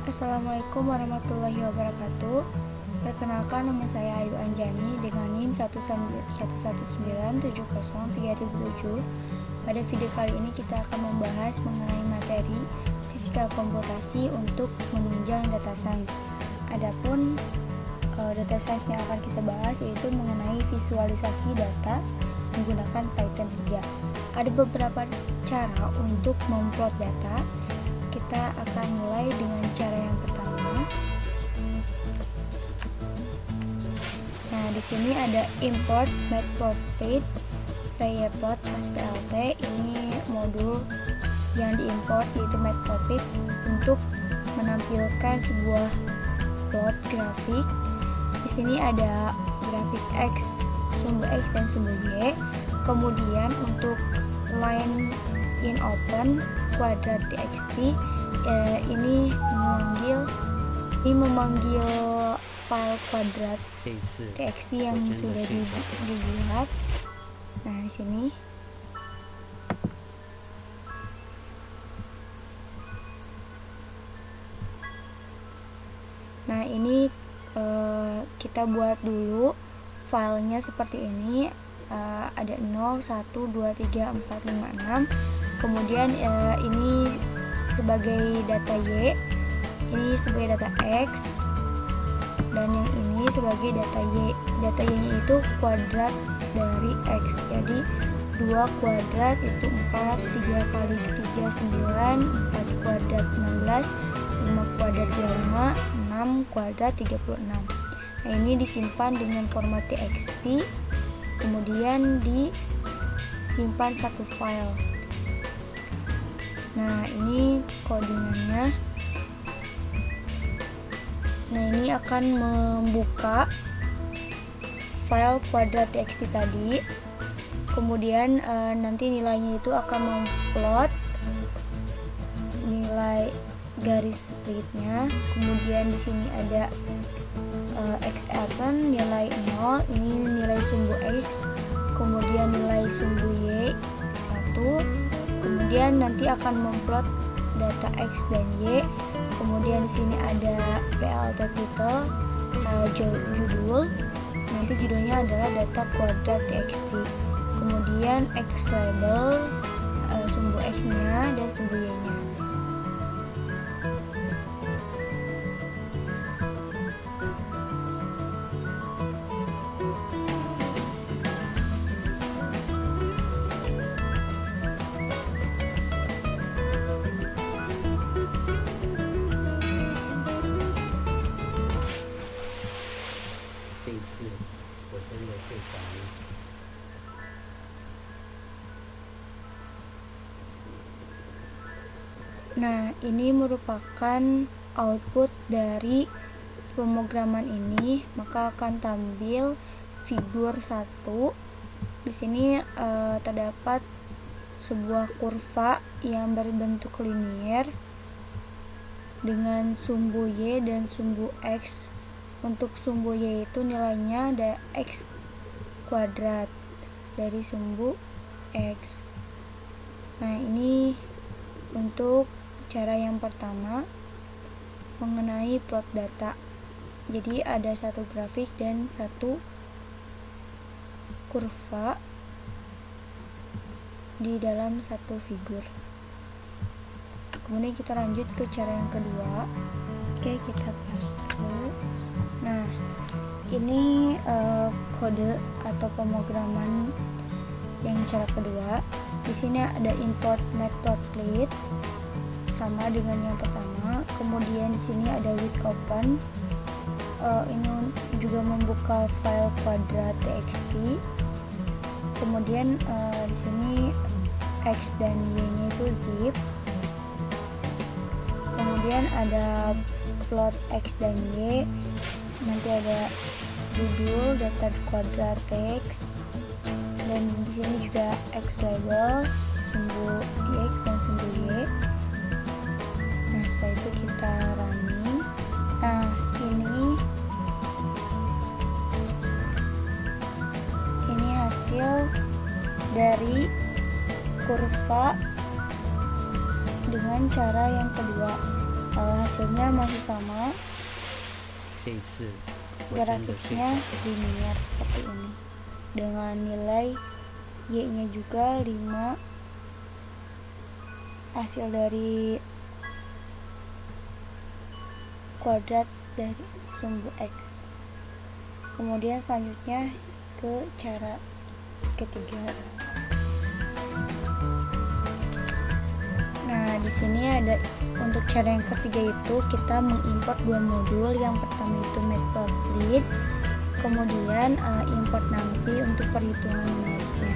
Assalamualaikum warahmatullahi wabarakatuh. Perkenalkan, nama saya Ayu Anjani dengan NIM 119703007. Pada video kali ini kita akan membahas mengenai materi fisika komputasi untuk menunjang data science. Adapun data science yang akan kita bahas yaitu mengenai visualisasi data menggunakan Python 3. Ada beberapa cara untuk memplot data. Kita akan mulai dengan cara yang pertama. Nah, di sini ada import matplotlib payplot SPLT. Ini modul yang diimport yaitu matplotlib untuk menampilkan sebuah plot grafik. Di sini ada grafik X, sumbu X dan sumbu Y. Kemudian untuk line in open kuadrat txt ini memanggil file kuadrat txt yang sudah dibuat. Nah, di sini kita buat dulu filenya seperti ini. Ada 0, 1, 2, 3, 4, 5, 6. Kemudian ini sebagai data Y, ini sebagai data X, dan yang ini sebagai data Y. Data Y-nya itu kuadrat dari X. Jadi 2 kuadrat itu 4, 3 kali 3 9, 4 kuadrat 16, 5 kuadrat 25, 6 kuadrat 36. Nah, ini disimpan dengan format txt. Kemudian disimpan satu file. Nah, ini codingannya. Nah, ini akan membuka file kuadrat txt tadi. Kemudian nanti nilainya itu akan memplot nilai garis splitnya. Kemudian di sini ada x11 nilai 0, ini nilai sumbu X, kemudian nilai sumbu Y 1, kemudian nanti akan memplot data X dan Y. Kemudian di sini ada PLT title, judul, nanti judulnya adalah data kuadrat txt. Kemudian X label, sumbu X nya dan sumbu Y nya. Nah, ini merupakan output dari pemrograman ini, maka akan tampil figur 1. Di sini terdapat sebuah kurva yang berbentuk linier dengan sumbu Y dan sumbu X. Untuk sumbu Y itu nilainya ada X kuadrat dari sumbu X. Nah, ini untuk cara yang pertama mengenai plot data. Jadi ada satu grafik dan satu kurva di dalam satu figur. Kemudian kita lanjut ke cara yang kedua. Oke, kita paste dulu. Nah, ini kode atau pemrograman yang cara kedua. Di sini ada import matplotlib sama dengan yang pertama. Kemudian di sini ada with open. Ini juga membuka file kuadrat txt. Kemudian di sini X dan Y-nya itu zip. Kemudian ada plot X dan Y. Nanti ada judul, data kuadrat text, dan di sini juga X label, sumbu X dan sumbu Y. Nah, setelah itu kita running. Nah, ini hasil dari kurva dengan cara yang kedua. hasilnya masih sama, 这一次我真的睡 grafiknya 着了。 linear seperti ini dengan nilai Y nya juga 5, hasil dari kuadrat dari sumbu X. Kemudian selanjutnya ke cara ketiga. Nah, di sini ada untuk cara yang ketiga itu kita mengimport dua modul. Yang pertama itu matplotlib, kemudian import NumPy untuk perhitungan numeriknya.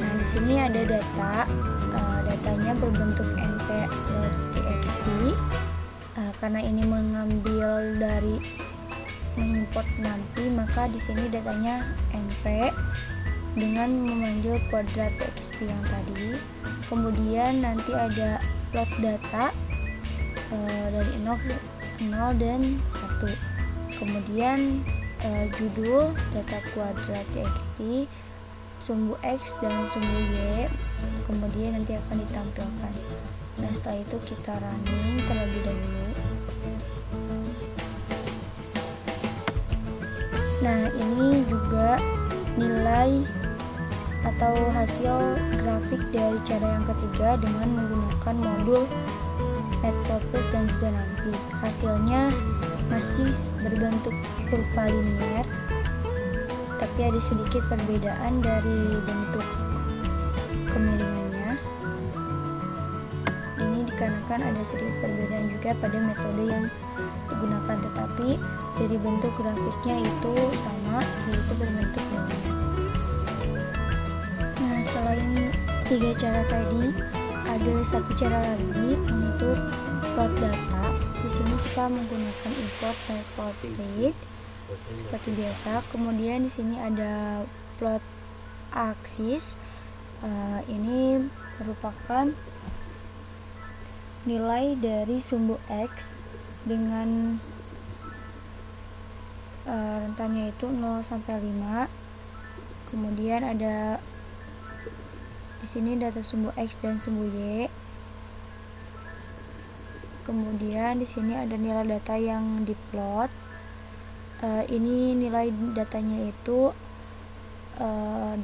Nah, di sini ada data, datanya berbentuk np.txt. Karena ini mengambil dari mengimport NumPy, maka di sini datanya np dengan memanggil kuadrat txt yang tadi. Kemudian nanti ada plot data dari 0 dan 1. Kemudian judul data kuadrat txt, sumbu X dan sumbu Y, kemudian nanti akan ditampilkan. Nah, setelah itu kita running terlebih dahulu. Nah, ini juga nilai atau hasil grafik dari cara yang ketiga dengan menggunakan modul matplotlib dan juga NumPy. Hasilnya masih berbentuk kurva linear, tapi ada sedikit perbedaan dari bentuk kemiringannya. Ini dikarenakan ada sedikit perbedaan juga pada metode yang digunakan, tetapi dari bentuk grafiknya itu sama, yaitu berbentuk linear. Nah, selain 3 cara tadi, ada satu cara lagi untuk plot data. Di sini kita menggunakan import matplotlib seperti biasa. Kemudian di sini ada plot aksis. Ini merupakan nilai dari sumbu X dengan rentannya itu 0 sampai 5. Kemudian ada di sini data sumbu X dan sumbu Y. Kemudian di sini ada nilai data yang diplot. Ini nilai datanya itu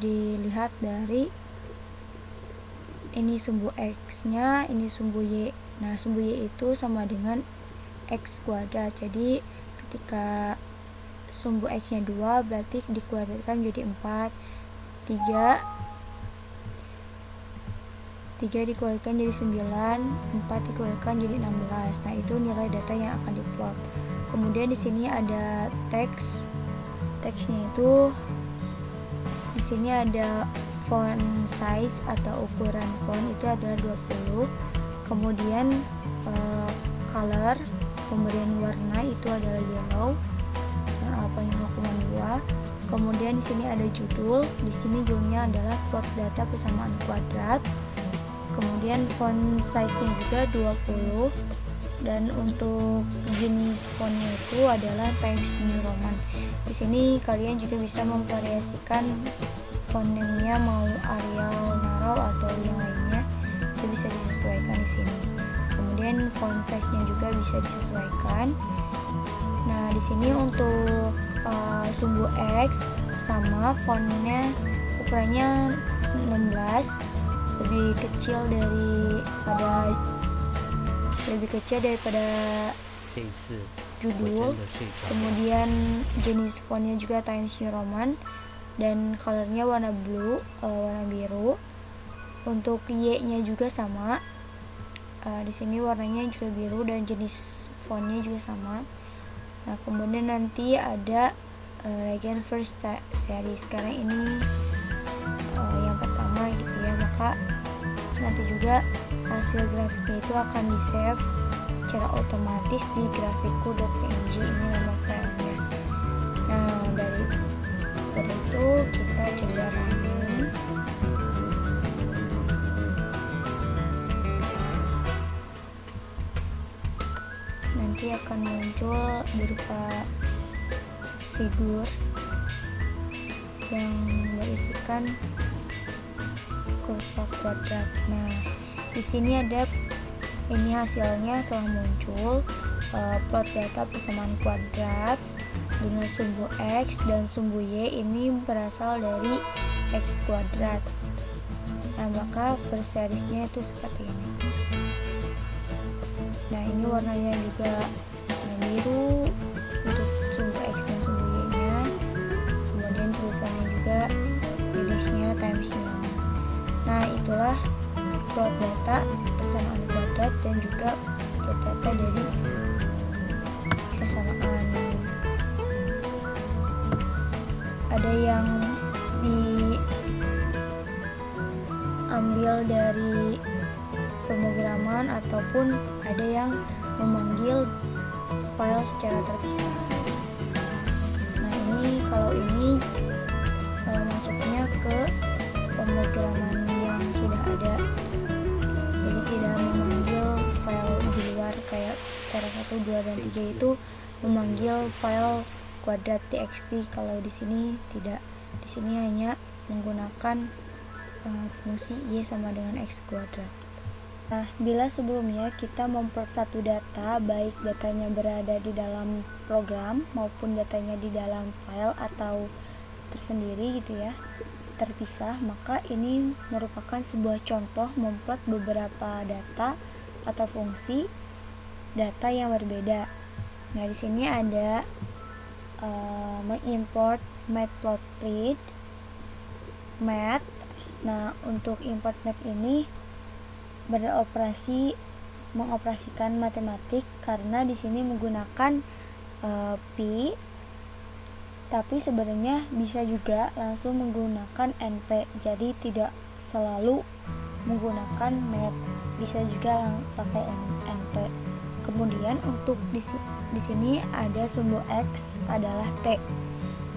dilihat dari ini sumbu X-nya, ini sumbu Y. Nah, sumbu Y itu sama dengan X kuadrat. Jadi ketika sumbu X-nya 2, berarti dikuadratkan menjadi 4. 3 dikuadratkan jadi 9, 4 dikuadratkan jadi 16. Nah, itu nilai data yang akan diplot. Kemudian di sini ada teks. Teksnya itu di sini ada font size atau ukuran font itu adalah 20. Kemudian color, pemberian warna itu adalah yellow dan alpanya 0,2. Kemudian di sini ada judul. Di sini judulnya adalah plot data persamaan kuadrat. Kemudian font size-nya juga 20, dan untuk jenis fontnya itu adalah Times New Roman. Di sini kalian juga bisa memvariasikan font name-nya, mau Arial, Narrow atau yang lainnya, itu bisa disesuaikan di sini. Kemudian font size-nya juga bisa disesuaikan. Nah, di sini untuk sumbu X sama fontnya ukurannya 16, lebih kecil daripada judul. Kemudian jenis fontnya juga Times New Roman dan colornya warna blue, warna biru. Untuk Y-nya juga sama. Di sini warnanya juga biru dan jenis fontnya juga sama. Nah, kemudian nanti ada Legend First Series, karena ini yang pertama gitu ya, maka nanti juga hasil grafiknya itu akan di save secara otomatis di grafikku.png. Ini nama filenya. Nah, dari itu kita coba running. Nanti akan muncul berupa figur yang berisikan kurva kuadrat. Nah, di sini ada ini hasilnya telah muncul. Plot data persamaan kuadrat dengan sumbu X dan sumbu Y ini berasal dari X kuadrat. Nah, maka first seriesnya itu seperti ini. Nah, ini warnanya juga warna biru untuk sumbu X dan sumbu Y nya. Kemudian tulisannya juga jenisnya times 9. Nah, itulah plot data persamaan kuadrat dan juga plot data dari persamaan. Ada yang diambil dari pemrograman ataupun ada yang memanggil file secara terpisah. Nah, ini kalau ini masuknya ke pemrograman yang sudah ada, jadi tidak memanggil file di luar kayak cara 1, 2, dan 3 itu memanggil file kuadrat txt. Kalau di sini tidak, di sini hanya menggunakan fungsi y sama dengan x kuadrat. Nah, bila sebelumnya kita memplot satu data, baik datanya berada di dalam program maupun datanya di dalam file atau tersendiri gitu ya, terpisah, maka ini merupakan sebuah contoh memplot beberapa data atau fungsi data yang berbeda. Nah, di sini ada mengimport matplotlib mat. Nah, untuk import mat ini mengoperasikan matematik karena di sini menggunakan pi, tapi sebenarnya bisa juga langsung menggunakan np. Jadi tidak selalu menggunakan mat, bisa juga pakai np. Kemudian untuk di sini ada sumbu x adalah t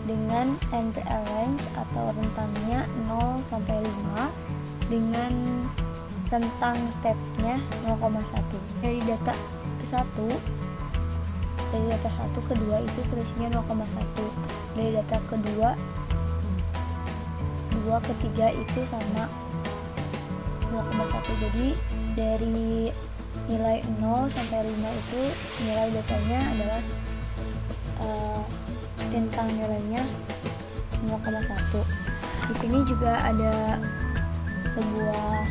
dengan NPL range atau rentangnya 0 sampai 5 dengan rentang stepnya 0,1. Dari data ke-1 ke 2 itu selisihnya 0,1. Dari data ke-2 ke 3 itu sama 0,1. Jadi dari nilai 0 sampai 5 itu nilai datanya adalah rentang nilainya 0,1. Di sini juga ada sebuah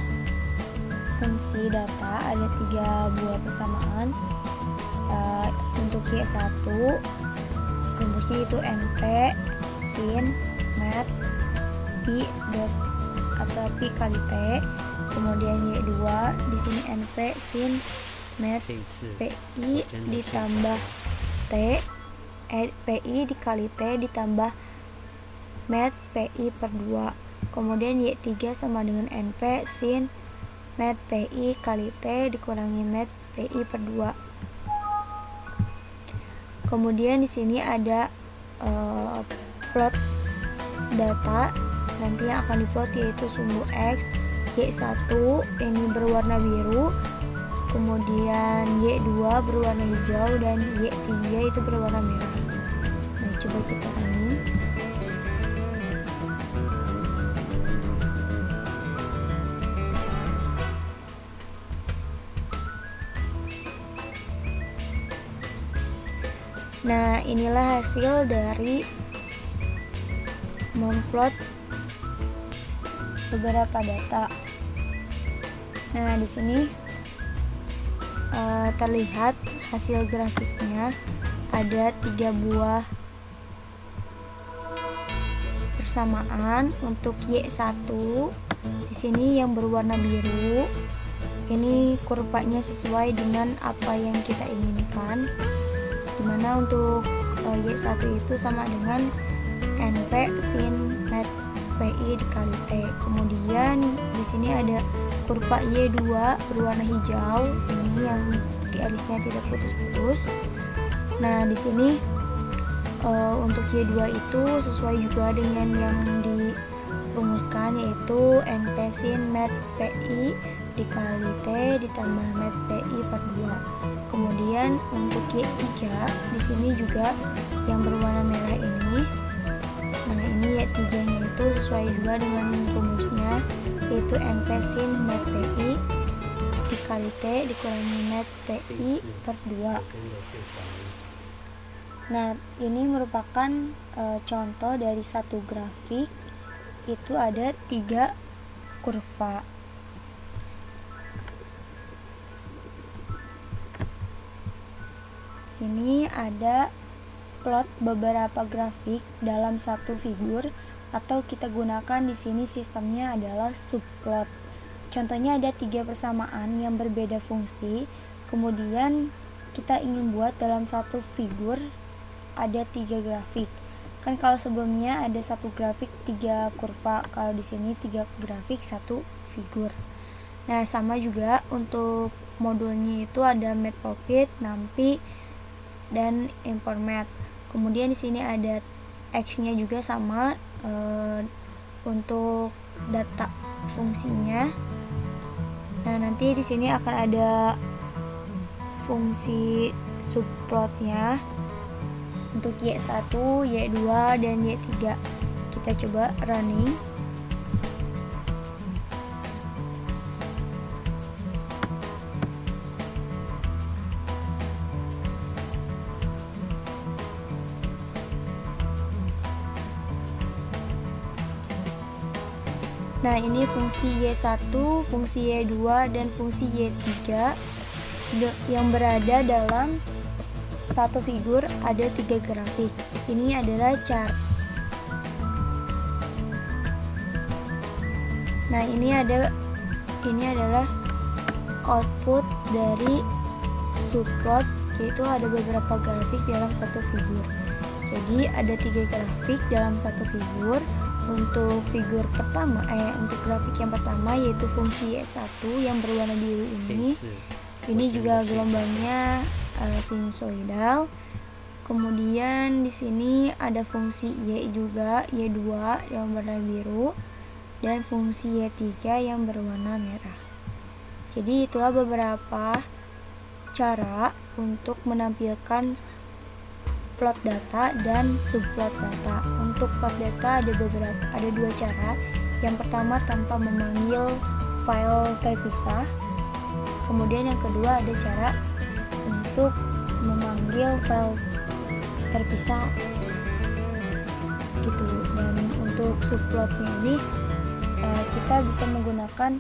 fungsi data, ada 3 buah persamaan. Untuk Y1 rumusnya itu np sin mat pi dot atau pi kali t. Kemudian Y2 di sini np sin mat pi ditambah t, pi dikali t ditambah mat pi per 2. Kemudian Y3 sama dengan np sin mat pi kali t dikurangi mat pi per 2. Kemudian di sini ada plot data nanti yang akan diplot, yaitu sumbu x. Y1 ini berwarna biru, kemudian Y2 berwarna hijau, dan Y3 itu berwarna merah. Nah, coba kita running. Nah, inilah hasil dari memplot beberapa data. Nah, di sini terlihat hasil grafiknya ada 3 buah persamaan. Untuk Y1 di sini yang berwarna biru, ini kurvanya sesuai dengan apa yang kita inginkan, dimana untuk Y1 itu sama dengan np sin mat pi dikali t. Kemudian di sini ada kurva Y2 berwarna hijau, ini yang garisnya tidak putus-putus. Nah, di sini untuk Y2 itu sesuai juga dengan yang dirumuskan, yaitu np sin mat pi dikali t ditambah mat pi per 2. Kemudian untuk Y3 di sini juga yang berwarna merah ini. Nah, ini Y3 nya itu sesuai juga dengan rumusnya, yaitu np sin mat pi kali T dikurangi net TI per 2. Nah, ini merupakan contoh dari satu grafik, itu ada 3 kurva. Sini ada plot beberapa grafik dalam satu figur, atau kita gunakan di sini sistemnya adalah subplot. Contohnya ada 3 persamaan yang berbeda fungsi, kemudian kita ingin buat dalam satu figur ada 3 grafik. Kan kalau sebelumnya ada satu grafik 3 kurva, kalau di sini 3 grafik 1 figur. Nah, sama juga untuk modulnya itu ada Matplotlib, NumPy, dan Informat. Kemudian di sini ada X-nya juga sama untuk data fungsinya. Nah, nanti di sini akan ada fungsi subplotnya untuk Y1, Y2, dan Y3. Kita coba running. Nah, ini fungsi Y1, fungsi Y2, dan fungsi Y3 yang berada dalam satu figur ada 3 grafik. Ini adalah chart. Nah, ini adalah output dari subplot, yaitu ada beberapa grafik dalam satu figur. Jadi ada 3 grafik dalam satu figur. Untuk figur pertama, untuk grafik yang pertama yaitu fungsi Y1 yang berwarna biru ini juga gelombangnya sinusoidal. Kemudian di sini ada fungsi Y juga, Y2 yang berwarna biru, dan fungsi Y3 yang berwarna merah. Jadi itulah beberapa cara untuk menampilkan plot data dan subplot data. Untuk plot data ada 2 cara. Yang pertama tanpa memanggil file terpisah. Kemudian yang kedua ada cara untuk memanggil file terpisah gitu. Dan untuk subplotnya ini kita bisa menggunakan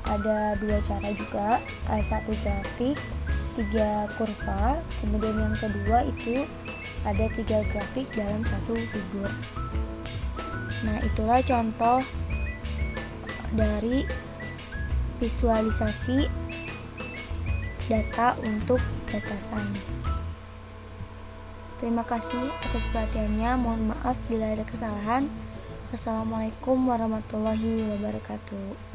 ada 2 cara juga. Satu grafik 3 kurva, kemudian yang kedua itu ada 3 grafik dalam satu figur. Nah, itulah contoh dari visualisasi data untuk data science. Terima kasih atas perhatiannya. Mohon maaf bila ada kesalahan. Wassalamualaikum warahmatullahi wabarakatuh.